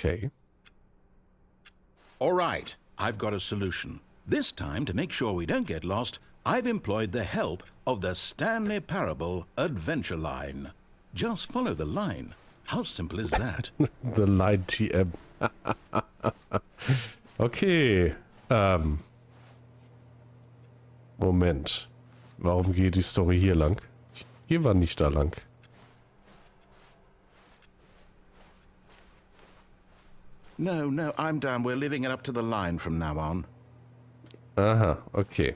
Okay. All right, I've got a solution. This time, to make sure we don't get lost, I've employed the help of the Stanley Parable Adventure Line. Just follow the line. How simple is that? The Line TM. Okay. Moment. Warum geht die Story hier lang? Gehen wir nicht da lang. No, I'm down. We're leaving it up to the line from now on. Aha, okay.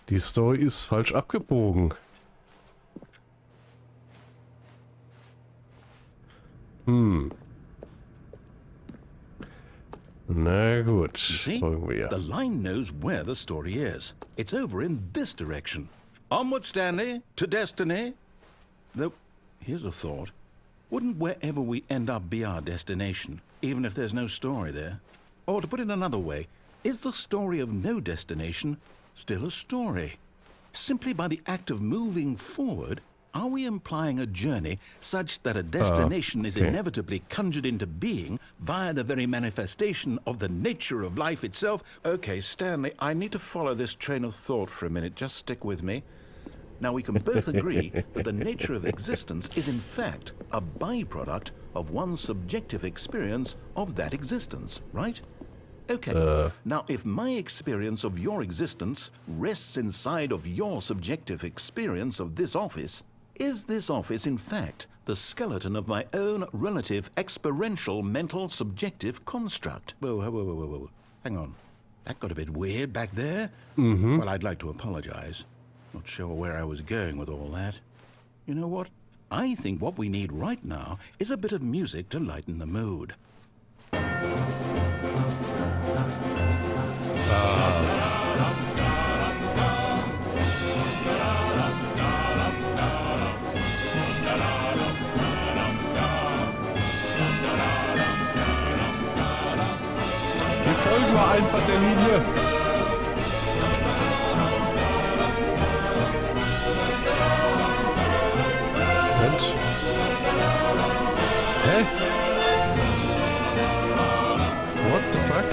Die Story ist falsch abgebogen. Na gut, folgen wir. The line knows where the story is. It's over in this direction. Onward, Stanley, to destiny. Though, here's a thought. Wouldn't wherever we end up be our destination, even if there's no story there? Or to put it another way, is the story of no destination still a story? Simply by the act of moving forward, are we implying a journey such that a destination is inevitably conjured into being via the very manifestation of the nature of life itself? Okay, Stanley, I need to follow this train of thought for a minute. Just stick with me. Now, we can both agree that the nature of existence is in fact a byproduct of one's subjective experience of that existence, right? Okay, now if my experience of your existence rests inside of your subjective experience of this office, is this office in fact the skeleton of my own relative experiential mental subjective construct? Whoa. Hang on. That got a bit weird back there. Well, I'd like to apologize. Not sure where I was going with all that. You know what? I think what we need right now is a bit of music to lighten the mood. Wir folgen mal einfach der Linie. Und? Hä? What the fuck?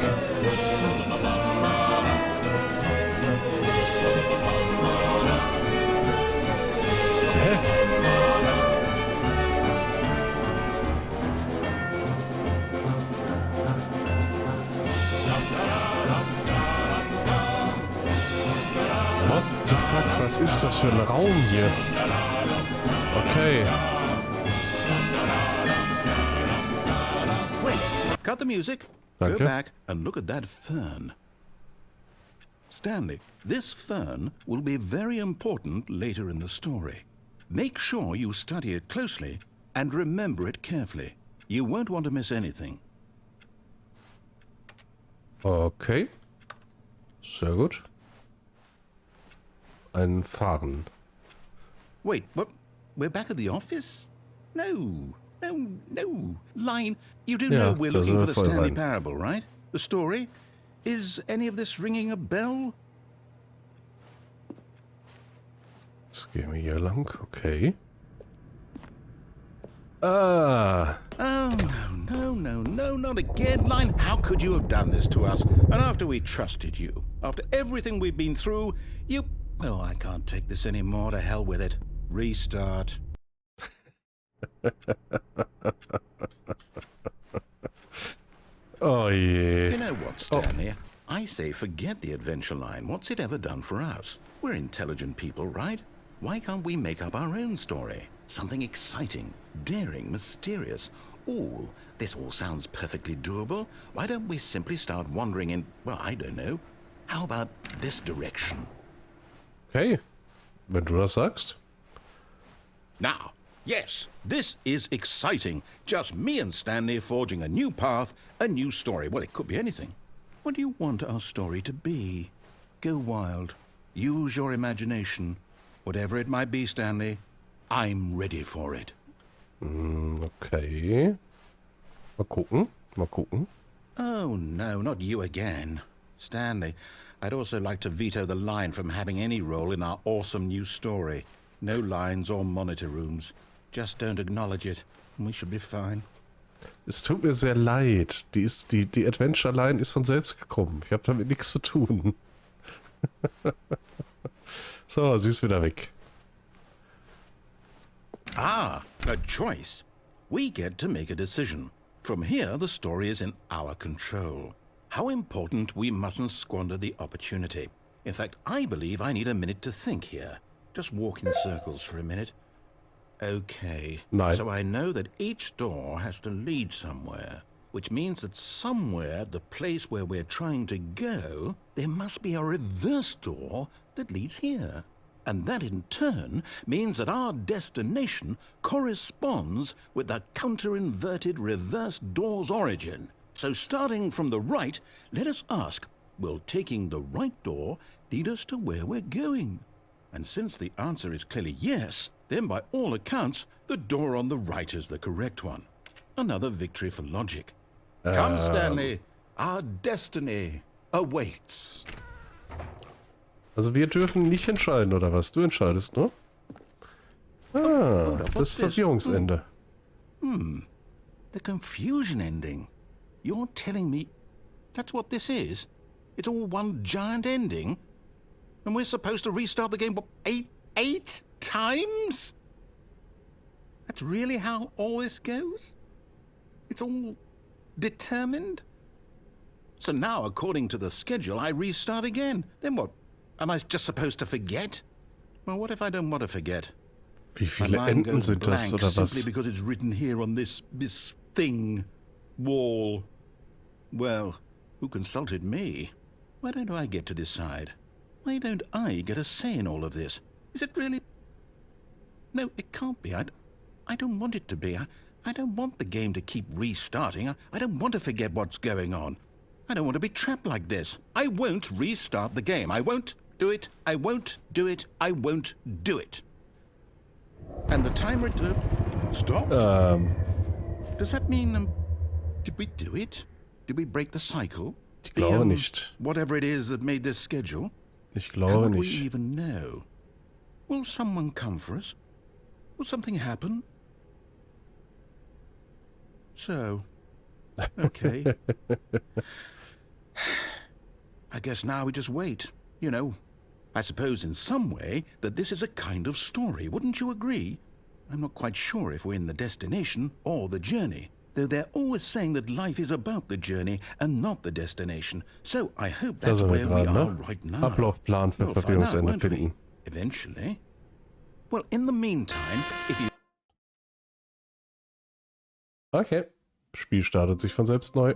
Hä? What the fuck? Was ist das für ein Raum hier? Okay. Wait, cut the music. Danke. Go back and look at that fern. Stanley, this fern will be very important later in the story. Make sure you study it closely and remember it carefully. You won't want to miss anything. Okay. Sehr gut. Ein Fahren. Wait, what? We're back at the office? No. Line, you do know we're looking for the Stanley Parable, right? The story? Is any of this ringing a bell? Jetzt gehen wir hier lang. Okay. Ah. Oh, no, not again. Line, how could you have done this to us? And after we trusted you, after everything we've been through, you... Oh, I can't take this anymore. To hell with it. Restart. Oh yeah. You know what, Stanley? I say forget the adventure line. What's it ever done for us? We're intelligent people, right? Why can't we make up our own story? Something exciting, daring, mysterious. Ooh, this all sounds perfectly doable. Why don't we simply start wandering in, well, I don't know. How about this direction? Okay. Wenn du das sagst. Now, yes, this is exciting. Just me and Stanley forging a new path, a new story. Well, it could be anything. What do you want our story to be? Go wild. Use your imagination. Whatever it might be, Stanley, I'm ready for it. Okay. Mal gucken. Oh, no, not you again. Stanley, I'd also like to veto the line from having any role in our awesome new story. No lines or monitor rooms. Just don't acknowledge it, and we should be fine. Es tut mir sehr leid. Die Adventure Line ist von selbst gekommen. Ich habe damit nichts zu tun. So, sie ist wieder weg. Ah, a choice. We get to make a decision. From here, the story is in our control. How important we mustn't squander the opportunity. In fact, I believe I need a minute to think here. Just walk in circles for a minute. Okay, so I know that each door has to lead somewhere, which means that somewhere, the place where we're trying to go, there must be a reverse door that leads here. And that in turn means that our destination corresponds with the counter-inverted reverse door's origin. So starting from the right, let us ask, will taking the right door lead us to where we're going? And since the answer is clearly yes, then by all accounts, the door on the right is the correct one. Another victory for logic. Come, Stanley, our destiny awaits. Also wir dürfen nicht entscheiden, oder was? Du entscheidest, ne? Ah, das Verwirrungsende. The confusion ending. You're telling me that's what this is? It's all one giant ending? And we're supposed to restart the game, what, eight times? That's really how all this goes? It's all determined? So now, according to the schedule, I restart again. Then what? Am I just supposed to forget? Well, what if I don't want to forget? Wie viele Enden sind das, oder was? Simply because it's written here on this thing, wall. Well, who consulted me? Why don't I get to decide? Why don't I get a say in all of this? Is it really? No, it can't be. I don't want it to be. I don't want the game to keep restarting. I don't want to forget what's going on. I don't want to be trapped like this. I won't restart the game. I won't do it. I won't do it. I won't do it. And the timer stopped? Does that mean, did we do it? Did we break the cycle? Ich glaube nicht. Whatever it is that made this schedule? Ich glaube How would we nicht. even know? Will someone come for us? Will something happen? So, okay. I guess now we just wait. You know, I suppose in some way that this is a kind of story. Wouldn't you agree? I'm not quite sure if we're in the destination or the journey, though they're always saying that life is about the journey and not the destination. So I hope that's where we are right now. Ablaufplan für Verwirrungsende finden. Eventually. Well, in the meantime, if you... Okay. Spiel startet sich von selbst neu.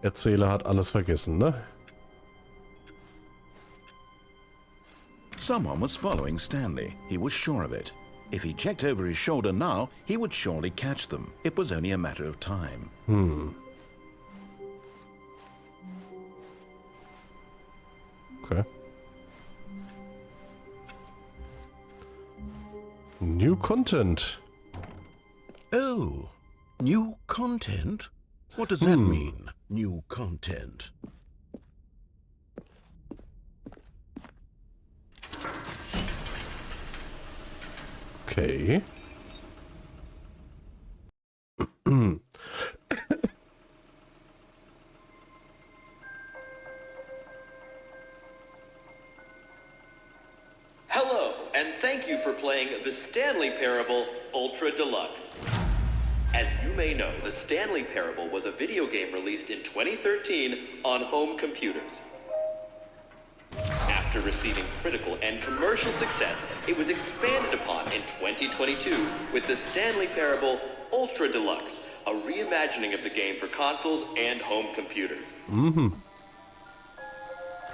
Erzähler hat alles vergessen, ne? Someone was following Stanley. He was sure of it. If he checked over his shoulder now, he would surely catch them. It was only a matter of time. Okay. New content. Oh, new content? What does that mean, new content? Okay. Hello, and thank you for playing the Stanley Parable Ultra Deluxe. As you may know, the Stanley Parable was a video game released in 2013 on home computers. After receiving critical and commercial success, it was expanded upon in 2022 with the Stanley Parable Ultra Deluxe, a reimagining of the game for consoles and home computers.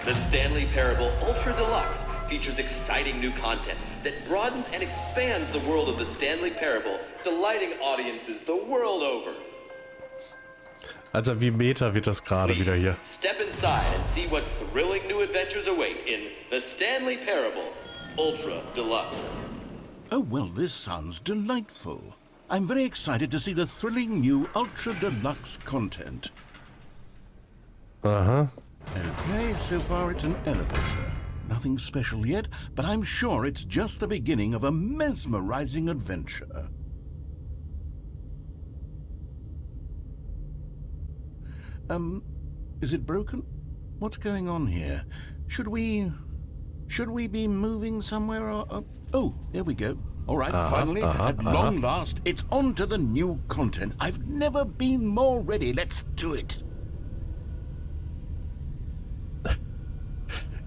The Stanley Parable Ultra Deluxe features exciting new content that broadens and expands the world of the Stanley Parable, delighting audiences the world over. Alter, wie Meta wird das gerade wieder hier. Step inside and see what thrilling new adventures await in the Stanley Parable Ultra Deluxe. Oh, well, this sounds delightful. I'm very excited to see the thrilling new Ultra Deluxe content. Aha. Okay, so far it's an elevator. Nothing special yet, but I'm sure it's just the beginning of a mesmerizing adventure. Is it broken? What's going on here? Should we be moving somewhere or... Oh, there we go. All right, finally, at long last, it's on to the new content. I've never been more ready. Let's do it.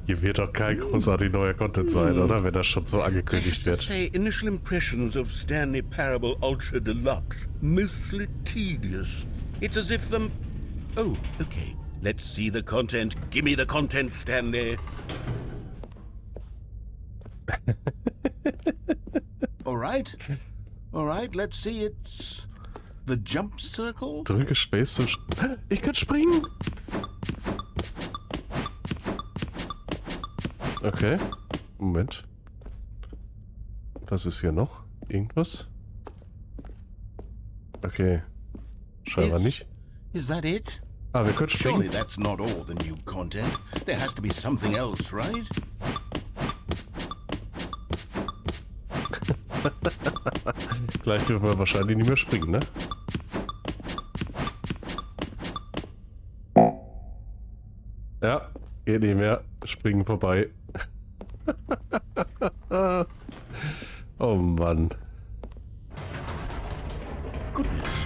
Hier wird doch kein großartig neuer Content sein, oder? Wenn das schon so angekündigt wird. Say, initial impressions of Stanley Parable Ultra Deluxe. Mostly tedious. It's as if them... Oh, okay. Let's see the content. Give me the content, Stanley. All right. All right, let's see. It's... The jump circle? Drücke Space zum... Ich kann springen! Okay. Moment. Was ist hier noch? Irgendwas? Okay. Scheinbar nicht. Is that it? Ah, wir können Surely springen. that's not all the new content. There has to be something else, right? Gleich dürfen wir wahrscheinlich nicht mehr springen, ne? Ja, geht nicht mehr. Springen vorbei. Oh Mann. Goodness.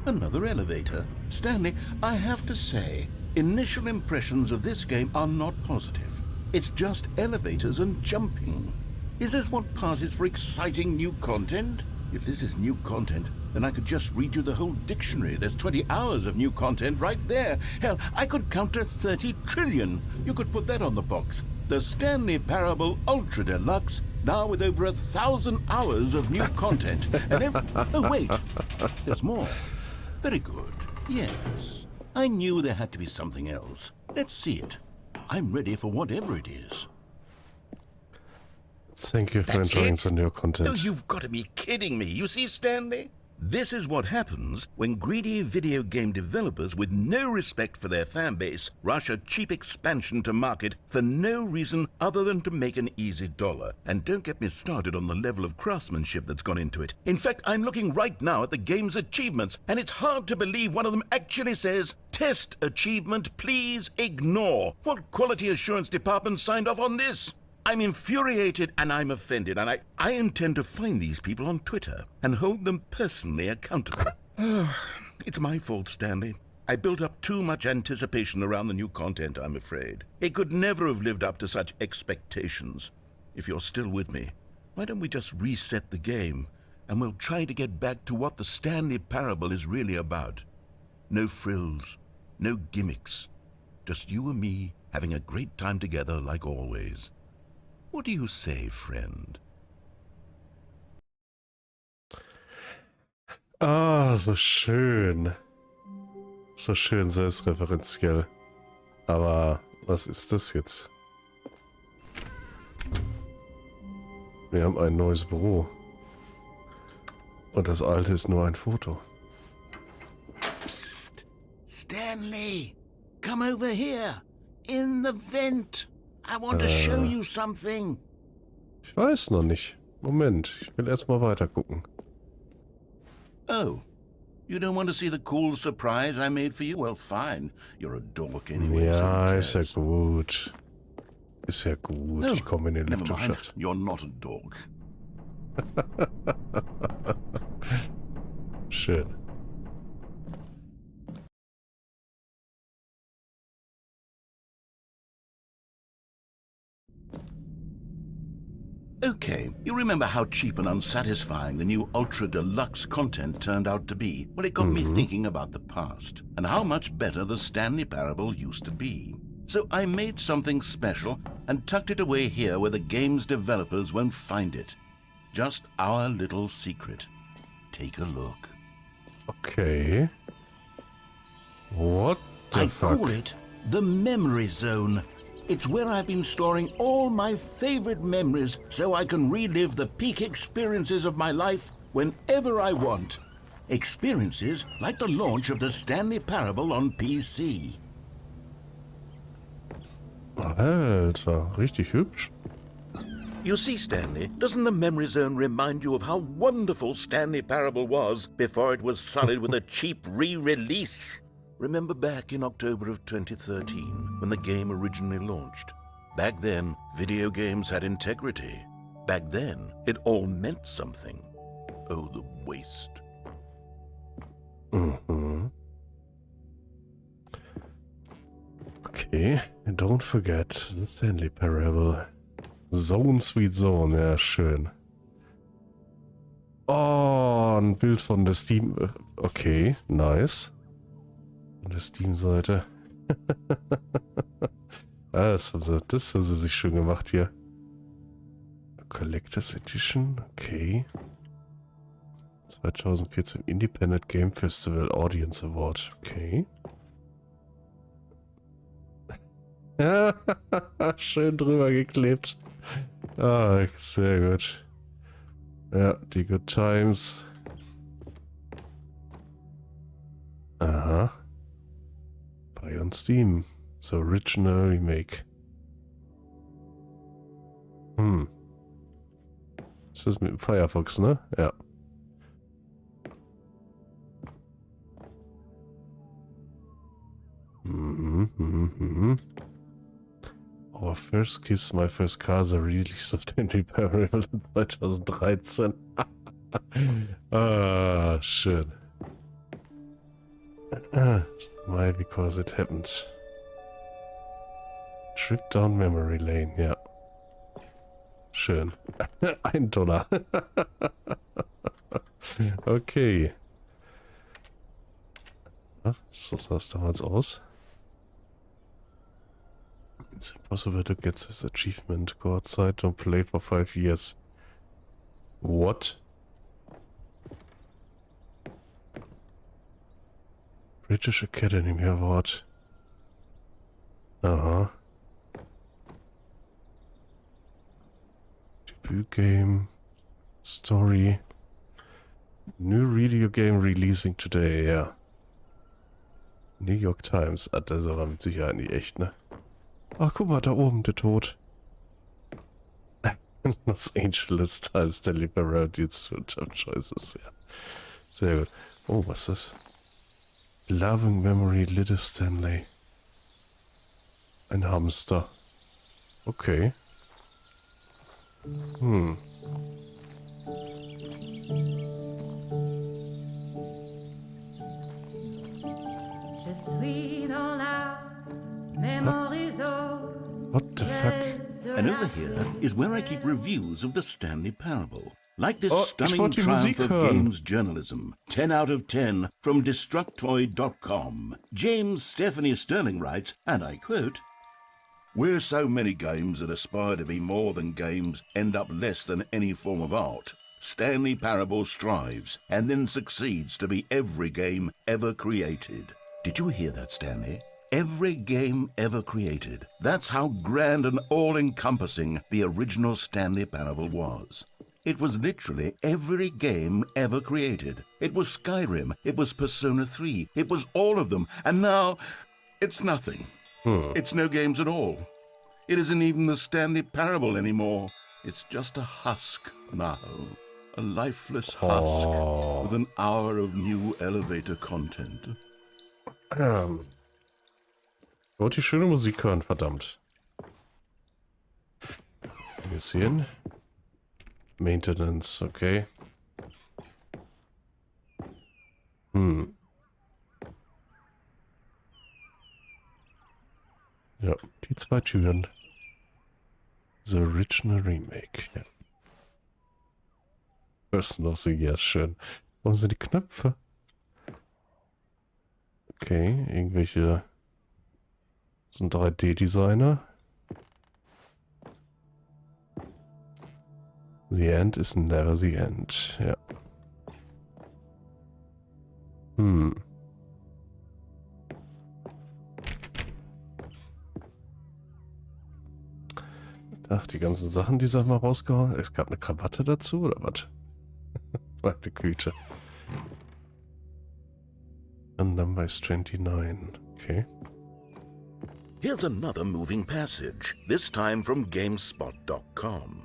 Another elevator. Stanley, I have to say, initial impressions of this game are not positive. It's just elevators and jumping. Is this what passes for exciting new content? If this is new content, then I could just read you the whole dictionary. There's 20 hours of new content right there. Hell, I could count to 30 trillion. You could put that on the box. The Stanley Parable Ultra Deluxe, now with over 1,000 hours of new content. And oh, wait. There's more. Very good. Yes. I knew there had to be something else. Let's see it. I'm ready for whatever it is. Thank you for That's enjoying it? the new content. Oh, you've got to be kidding me. You see, Stanley? This is what happens when greedy video game developers with no respect for their fan base rush a cheap expansion to market for no reason other than to make an easy dollar. And don't get me started on the level of craftsmanship that's gone into it. In fact, I'm looking right now at the game's achievements, and it's hard to believe one of them actually says, "Test achievement, please ignore." What quality assurance department signed off on this? I'm infuriated and I'm offended, and I intend to find these people on Twitter and hold them personally accountable. It's my fault, Stanley. I built up too much anticipation around the new content, I'm afraid. It could never have lived up to such expectations. If you're still with me, why don't we just reset the game and we'll try to get back to what the Stanley Parable is really about. No frills, no gimmicks. Just you and me having a great time together like always. What do you say, friend? Ah, so schön. So schön selbstreferenziell. Aber was ist das jetzt? Wir haben ein neues Büro. Und das alte ist nur ein Foto. Psst! Stanley! Come over here! In the vent! I want to show you something! Ich weiß noch nicht. Moment, ich will erstmal weiter gucken. Oh, you don't want to see the cool surprise I made for you? Well, fine. You're a dork anyway. Ja, so ist ja gut. Ist ja gut. Ich komme in den Never mind. Lüftungsschacht. You're not a dork. Schön. Okay, you remember how cheap and unsatisfying the new Ultra Deluxe content turned out to be? Well, it got me thinking about the past and how much better the Stanley Parable used to be. So I made something special and tucked it away here where the game's developers won't find it. Just our little secret. Take a look. Okay. What the I fuck? call it the Memory Zone. It's where I've been storing all my favorite memories so I can relive the peak experiences of my life whenever I want. Experiences like the launch of the Stanley Parable on PC. Alter, richtig hübsch. You see, Stanley, doesn't the Memory Zone remind you of how wonderful Stanley Parable was before it was sullied with a cheap re-release? Remember back in October of 2013 when the game originally launched? Back then, video games had integrity. Back then, it all meant something. Oh, the waste. Okay, and don't forget the Stanley Parable. Zone, Sweet Zone, ja, schön. Oh, ein Bild von der Steam... Okay, nice. Von der Steam-Seite. Das haben sie sich schön gemacht hier. Collectors Edition, okay. 2014 Independent Game Festival Audience Award, okay. Schön drüber geklebt. Ah, sehr gut. Ja, die Good Times. Aha. Buy on Steam. The Original Remake. Ist das mit dem Firefox, ne? Ja. Our First Kiss, My First Car, the Release of Stanley Parable 2013. Ah, schön. Smile because it happened. Trip down memory lane, ja. Schön. $1. Okay. Ach, so sah es damals aus. It's impossible to get this achievement. Go outside, don't play for 5 years. What? British Academy Award. Aha. Debut game. Story. New video game releasing today, ja. New York Times. Ah, das ist aber mit Sicherheit nicht echt, ne? Ach, guck mal, da oben, der Tod. Los Angeles Times Deliberates to Tough Choices, ja. Sehr gut. Oh, was ist das? Loving Memory, Little Stanley. Ein Hamster. Okay. Je suis dans la mémorise. What the fuck? And over here is where I keep reviews of the Stanley Parable. Like this Oh, ich stunning wollte die triumph Musik of hören. games journalism. 10 out of 10 from Destructoid.com. James Stephanie Sterling writes, and I quote, "Where so many games that aspire to be more than games end up less than any form of art, Stanley Parable strives and then succeeds to be every game ever created." Did you hear that, Stanley? Every game ever created. That's how grand and all-encompassing the original Stanley Parable was. It was literally every game ever created. It was Skyrim, it was Persona 3, it was all of them, and now it's nothing. It's no games at all. It isn't even the Stanley Parable anymore. It's just a husk now. A lifeless husk with an hour of new elevator content. Ich wollte die schöne Musik hören, verdammt. Ein bisschen. Maintenance, okay. Ja, die 2 Türen. The Original Remake, ja. Person of the Year, schön. Wo sind die Knöpfe? Okay, irgendwelche... Das sind 3D-Designer. The end is never the end. Ja. Ach, die ganzen Sachen, die sie mal rausgehauen. Es gab eine Krawatte dazu, oder was? Meine Güte. And number is 29. Okay. Here's another moving passage, this time from GameSpot.com.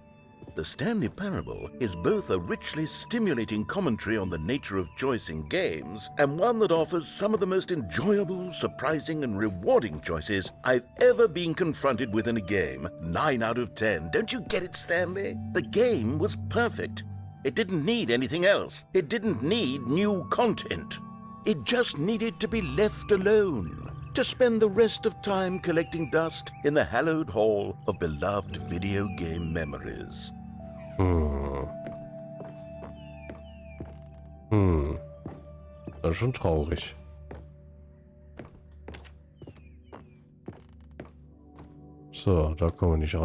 The Stanley Parable is both a richly stimulating commentary on the nature of choice in games and one that offers some of the most enjoyable, surprising, and rewarding choices I've ever been confronted with in a game. 9 out of 10. Don't you get it, Stanley? The game was perfect. It didn't need anything else. It didn't need new content. It just needed to be left alone, to spend the rest of time collecting dust in the hallowed hall of beloved video game memories. Das ist schon traurig. So, da kommen wir nicht rein.